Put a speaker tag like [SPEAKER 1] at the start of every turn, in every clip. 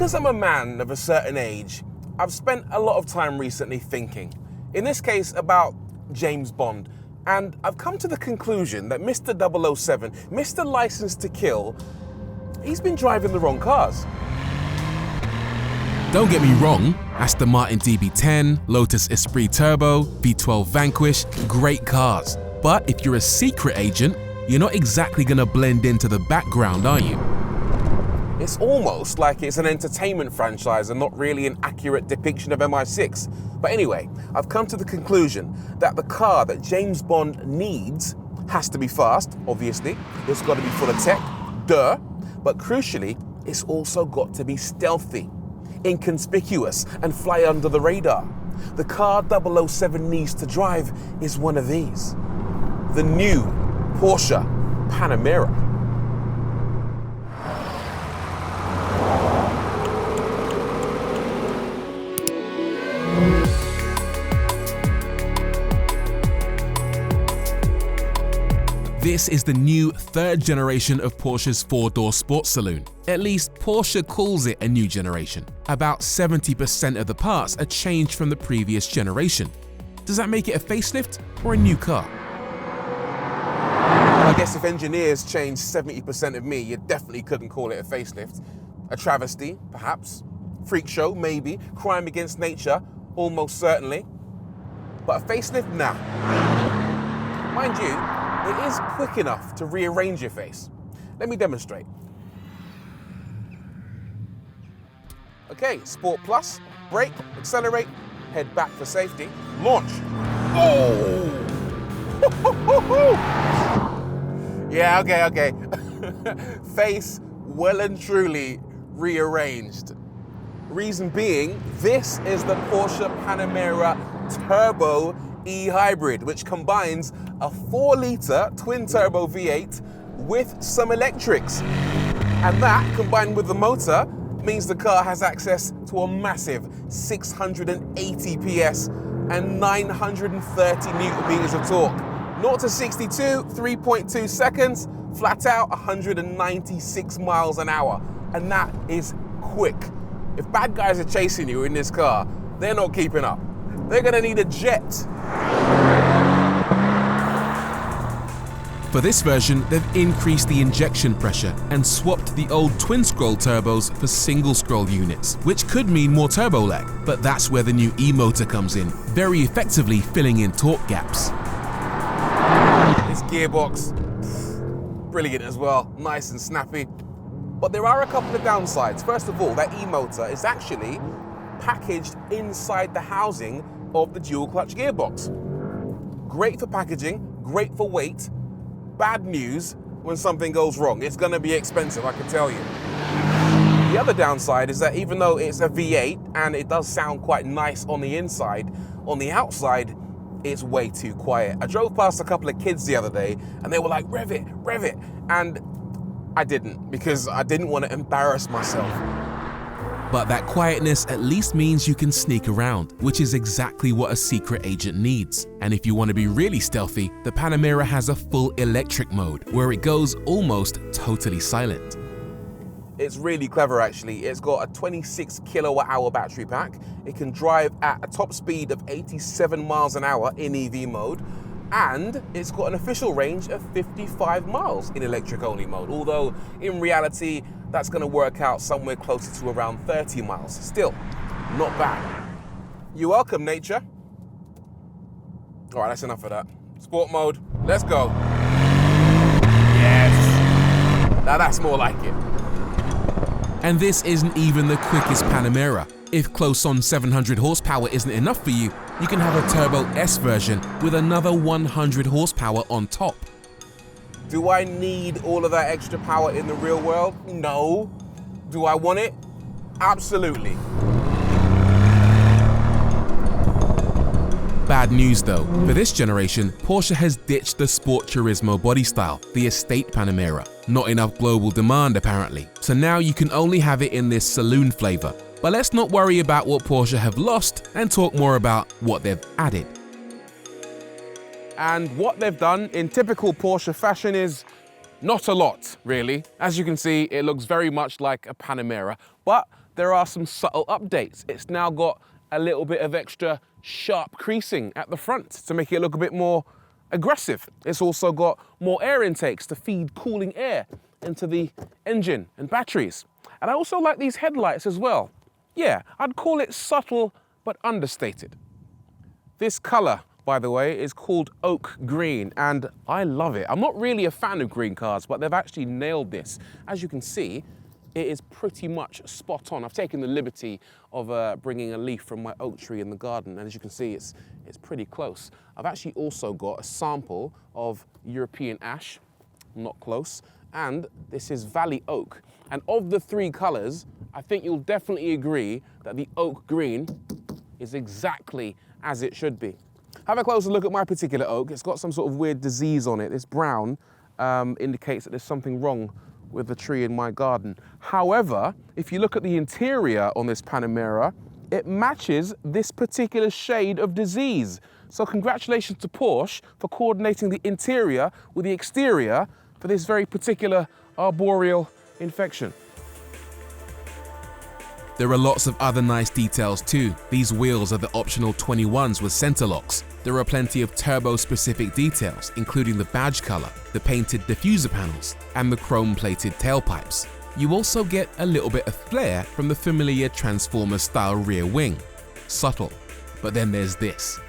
[SPEAKER 1] Because I'm a man of a certain age, I've spent a lot of time recently thinking, in this case about James Bond, and I've come to the conclusion that Mr. 007, Mr. License to Kill, he's been driving the wrong cars.
[SPEAKER 2] Don't get me wrong, Aston Martin DB10, Lotus Esprit Turbo, V12 Vanquish, great cars. But if you're a secret agent, you're not exactly gonna blend into the background, are you?
[SPEAKER 1] It's almost like it's an entertainment franchise and not really an accurate depiction of MI6. But anyway, I've come to the conclusion that the car that James Bond needs has to be fast, obviously. It's got to be full of tech, duh. But crucially, it's also got to be stealthy, inconspicuous, and fly under the radar. The car 007 needs to drive is one of these. The new Porsche Panamera.
[SPEAKER 2] This is the new third generation of Porsche's four-door sports saloon. At least Porsche calls it a new generation. About 70% of the parts are changed from the previous generation. Does that make it a facelift or a new car?
[SPEAKER 1] I guess if engineers changed 70% of me, you definitely couldn't call it a facelift. A travesty, perhaps. Freak show, maybe. Crime against nature, almost certainly. But a facelift, nah. Mind you, it is quick enough to rearrange your face. Let me demonstrate. Okay, Sport Plus, brake, accelerate, head back for safety, launch. Oh! Yeah, okay. Face well and truly rearranged. Reason being, this is the Porsche Panamera Turbo E-Hybrid, which combines a 4-litre twin-turbo V8 with some electrics. And that, combined with the motor, means the car has access to a massive 680 PS and 930 Newton meters of torque. 0 to 62, 3.2 seconds, flat out 196 miles an hour. And that is quick. If bad guys are chasing you in this car, they're not keeping up. They're gonna need a jet.
[SPEAKER 2] For this version, they've increased the injection pressure and swapped the old twin-scroll turbos for single-scroll units, which could mean more turbo lag, but that's where the new E-motor comes in, very effectively filling in torque gaps.
[SPEAKER 1] This gearbox, brilliant as well, nice and snappy. But there are a couple of downsides. First of all, that E-motor is actually packaged inside the housing of the dual-clutch gearbox. Great for packaging, great for weight. Bad news when something goes wrong. It's gonna be expensive, I can tell you. The other downside is that even though it's a V8 and it does sound quite nice on the inside, on the outside, it's way too quiet. I drove past a couple of kids the other day and they were like, rev it. And I didn't, because I didn't want to embarrass myself.
[SPEAKER 2] But that quietness at least means you can sneak around, which is exactly what a secret agent needs. And if you want to be really stealthy, the Panamera has a full electric mode, where it goes almost totally silent.
[SPEAKER 1] It's really clever actually. It's got a 26 kilowatt-hour battery pack. It can drive at a top speed of 87 miles an hour in EV mode. And it's got an official range of 55 miles in electric-only mode, although in reality, that's gonna work out somewhere closer to around 30 miles. Still, not bad. You're welcome, nature. All right, that's enough of that. Sport mode, let's go. Yes. Now that's more like it.
[SPEAKER 2] And this isn't even the quickest Panamera. If close on 700 horsepower isn't enough for you, you can have a Turbo S version with another 100 horsepower on top.
[SPEAKER 1] Do I need all of that extra power in the real world? No. Do I want it? Absolutely.
[SPEAKER 2] Bad news though, for this generation, Porsche has ditched the Sport Turismo body style, the estate Panamera. Not enough global demand apparently, so now you can only have it in this saloon flavor. But let's not worry about what Porsche have lost and talk more about what they've added.
[SPEAKER 1] And what they've done in typical Porsche fashion is not a lot, really. As you can see, it looks very much like a Panamera, but there are some subtle updates. It's now got a little bit of extra sharp creasing at the front to make it look a bit more aggressive. It's also got more air intakes to feed cooling air into the engine and batteries. And I also like these headlights as well. Yeah, I'd call it subtle but understated. This color, by the way, is called oak green, and I love it. I'm not really a fan of green cars, but they've actually nailed this. As you can see, it is pretty much spot on. I've taken the liberty of bringing a leaf from my oak tree in the garden, and as you can see, it's pretty close. I've actually also got a sample of European ash, not close, and this is Valley Oak. And of the three colors, I think you'll definitely agree that the oak green is exactly as it should be. Have a closer look at my particular oak. It's got some sort of weird disease on it. This brown indicates that there's something wrong with the tree in my garden. However, if you look at the interior on this Panamera, it matches this particular shade of disease. So congratulations to Porsche for coordinating the interior with the exterior for this very particular arboreal infection.
[SPEAKER 2] There are lots of other nice details too. These wheels are the optional 21s with center locks. There are plenty of turbo-specific details, including the badge color, the painted diffuser panels, and the chrome-plated tailpipes. You also get a little bit of flair from the familiar Transformer-style rear wing. Subtle. But then there's this.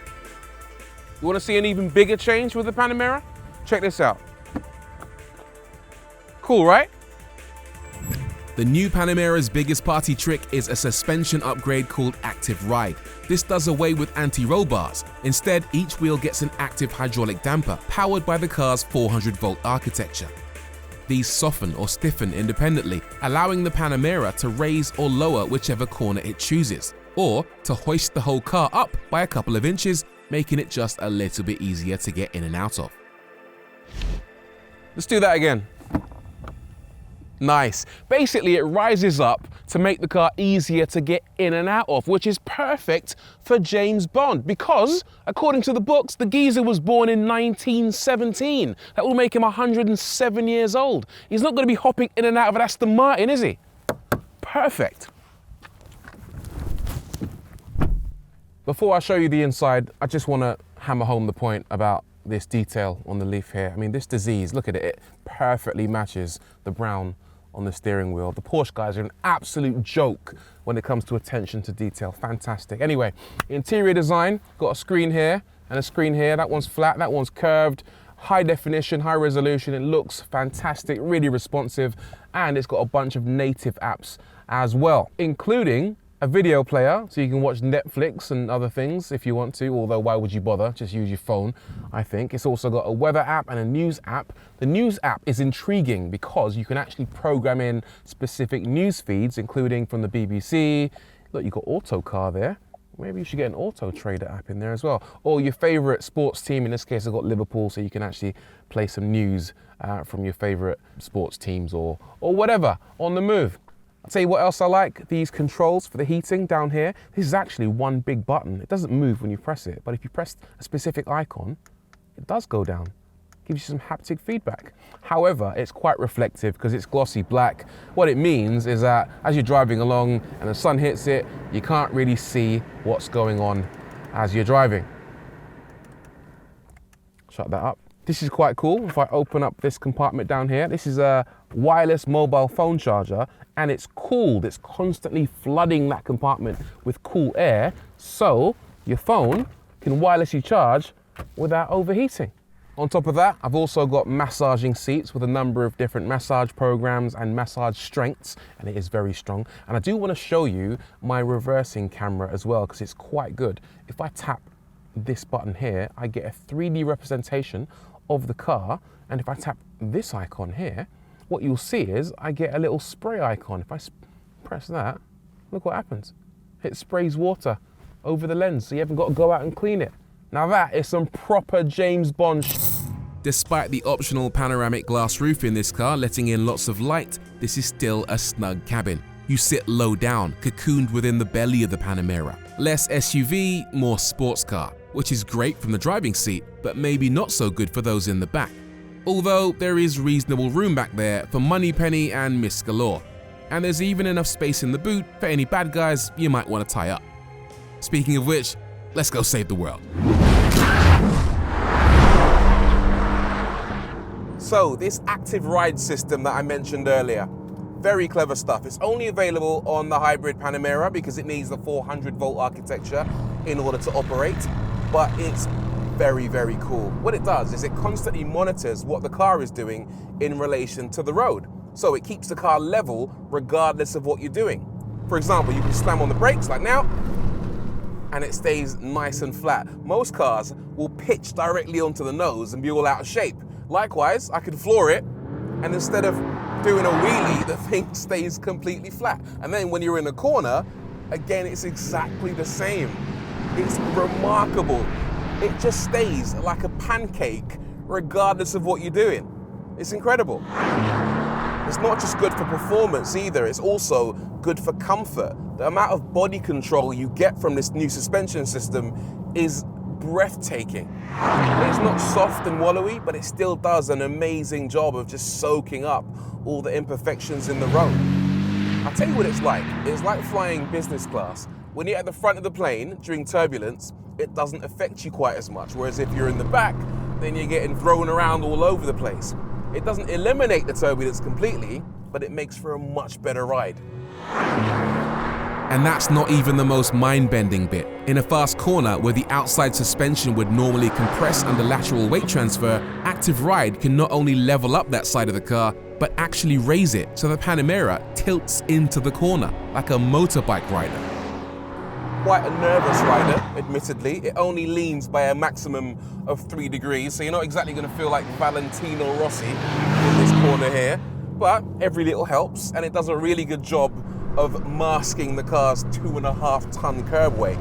[SPEAKER 1] You want to see an even bigger change with the Panamera? Check this out. Cool, right?
[SPEAKER 2] The new Panamera's biggest party trick is a suspension upgrade called Active Ride. This does away with anti-roll bars. Instead, each wheel gets an active hydraulic damper powered by the car's 400-volt architecture. These soften or stiffen independently, allowing the Panamera to raise or lower whichever corner it chooses, or to hoist the whole car up by a couple of inches, making it just a little bit easier to get in and out of.
[SPEAKER 1] Let's do that again. Nice. Basically, it rises up to make the car easier to get in and out of, which is perfect for James Bond because, according to the books, the geezer was born in 1917. That will make him 107 years old. He's not going to be hopping in and out of an Aston Martin, is he? Perfect. Before I show you the inside, I just want to hammer home the point about this detail on the leaf here. I mean, this disease, look at it, it perfectly matches the brown on the steering wheel. The Porsche guys are an absolute joke when it comes to attention to detail. Fantastic. Anyway, interior design, got a screen here and a screen here. That one's flat, that one's curved, high definition, high resolution. It looks fantastic, really responsive, and it's got a bunch of native apps as well, including a video player, so you can watch Netflix and other things if you want to, although why would you bother? Just use your phone, I think. It's also got a weather app and a news app. The news app is intriguing because you can actually program in specific news feeds, including from the BBC. Look, you've got Autocar there. Maybe you should get an Autotrader app in there as well. Or your favorite sports team, in this case I've got Liverpool, so you can actually play some news from your favorite sports teams or whatever on the move. I'll tell you what else I like, these controls for the heating down here. This is actually one big button. It doesn't move when you press it, but if you press a specific icon, it does go down. Gives you some haptic feedback. However, it's quite reflective because it's glossy black. What it means is that as you're driving along and the sun hits it, you can't really see what's going on as you're driving. Shut that up. This is quite cool. If I open up this compartment down here, this is a wireless mobile phone charger, and it's cooled. It's constantly flooding that compartment with cool air, so your phone can wirelessly charge without overheating. On top of that, I've also got massaging seats with a number of different massage programs and massage strengths, and it is very strong. And I do want to show you my reversing camera as well, because it's quite good. If I tap this button here, I get a 3D representation of the car, and if I tap this icon here, what you'll see is I get a little spray icon. If I press that, look what happens. It sprays water over the lens, so you haven't got to go out and clean it. Now that is some proper James Bond
[SPEAKER 2] Despite the optional panoramic glass roof in this car letting in lots of light, this is still a snug cabin. You sit low down, cocooned within the belly of the Panamera. Less SUV, more sports car, which is great from the driving seat, but maybe not so good for those in the back. Although there is reasonable room back there for Moneypenny and Miss Galore. and there's even enough space in the boot for any bad guys you might want to tie up. Speaking of which, let's go save the world.
[SPEAKER 1] So this active ride system that I mentioned earlier, very clever stuff. It's only available on the hybrid Panamera because it needs the 400-volt architecture in order to operate, but it's very, very cool. What it does is it constantly monitors what the car is doing in relation to the road. So it keeps the car level regardless of what you're doing. For example, you can slam on the brakes like now, and it stays nice and flat. Most cars will pitch directly onto the nose and be all out of shape. Likewise, I could floor it, and instead of doing a wheelie, the thing stays completely flat. And then when you're in a corner, again, it's exactly the same. It's remarkable. It just stays like a pancake regardless of what you're doing. It's incredible. It's not just good for performance either, it's also good for comfort. The amount of body control you get from this new suspension system is breathtaking. It's not soft and wallowy, but it still does an amazing job of just soaking up all the imperfections in the road. I'll tell you what it's like. It's like flying business class. When you're at the front of the plane during turbulence, it doesn't affect you quite as much, whereas if you're in the back, then you're getting thrown around all over the place. It doesn't eliminate the turbulence completely, but it makes for a much better ride.
[SPEAKER 2] And that's not even the most mind-bending bit. In a fast corner where the outside suspension would normally compress under lateral weight transfer, active ride can not only level up that side of the car, but actually raise it so the Panamera tilts into the corner like a motorbike rider.
[SPEAKER 1] Quite a nervous rider, admittedly. It only leans by a maximum of 3 degrees, so you're not exactly going to feel like Valentino Rossi in this corner here, but every little helps, and it does a really good job of masking the car's 2.5-ton curb weight.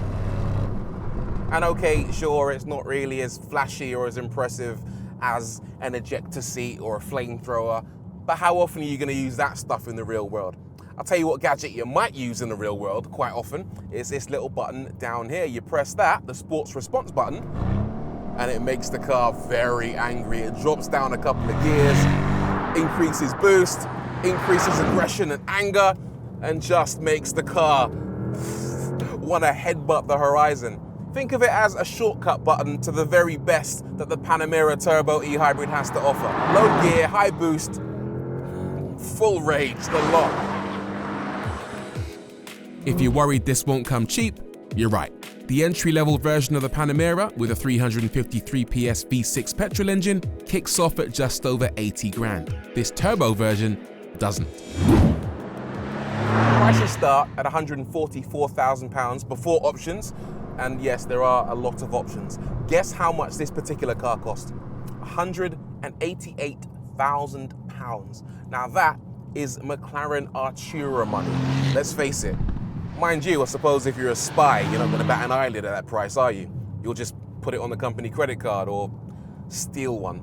[SPEAKER 1] And okay, sure, it's not really as flashy or as impressive as an ejector seat or a flamethrower, but how often are you going to use that stuff in the real world? I'll tell you what gadget you might use in the real world quite often is this little button down here. You press that, the sports response button, and it makes the car very angry. It drops down a couple of gears, increases boost, increases aggression and anger, and just makes the car want to headbutt the horizon. Think of it as a shortcut button to the very best that the Panamera Turbo E-Hybrid has to offer. Low gear, high boost, full rage, the lot.
[SPEAKER 2] If you're worried this won't come cheap, you're right. The entry-level version of the Panamera with a 353 PS V6 petrol engine kicks off at just over 80 grand. This turbo version doesn't.
[SPEAKER 1] Prices start at £144,000 before options, and yes, there are a lot of options. Guess how much this particular car cost? £188,000. Now that is McLaren Artura money. Let's face it. Mind you, I suppose if you're a spy, you're not going to bat an eyelid at that price, are you? You'll just put it on the company credit card or steal one.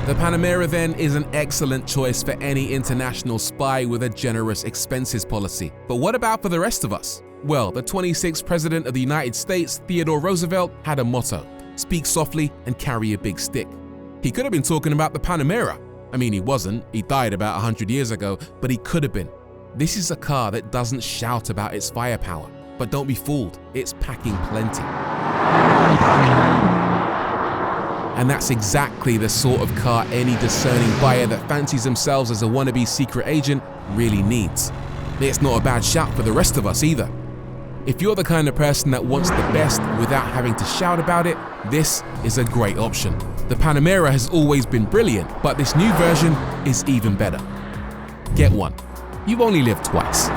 [SPEAKER 2] The Panamera then is an excellent choice for any international spy with a generous expenses policy. But what about for the rest of us? Well, the 26th President of the United States, Theodore Roosevelt, had a motto: speak softly and carry a big stick. He could have been talking about the Panamera. I mean, he wasn't, he died about 100 years ago, but he could have been. This is a car that doesn't shout about its firepower, but don't be fooled, it's packing plenty. And that's exactly the sort of car any discerning buyer that fancies themselves as a wannabe secret agent really needs. It's not a bad shout for the rest of us either. If you're the kind of person that wants the best without having to shout about it, this is a great option. The Panamera has always been brilliant, but this new version is even better. Get one. You've only lived twice.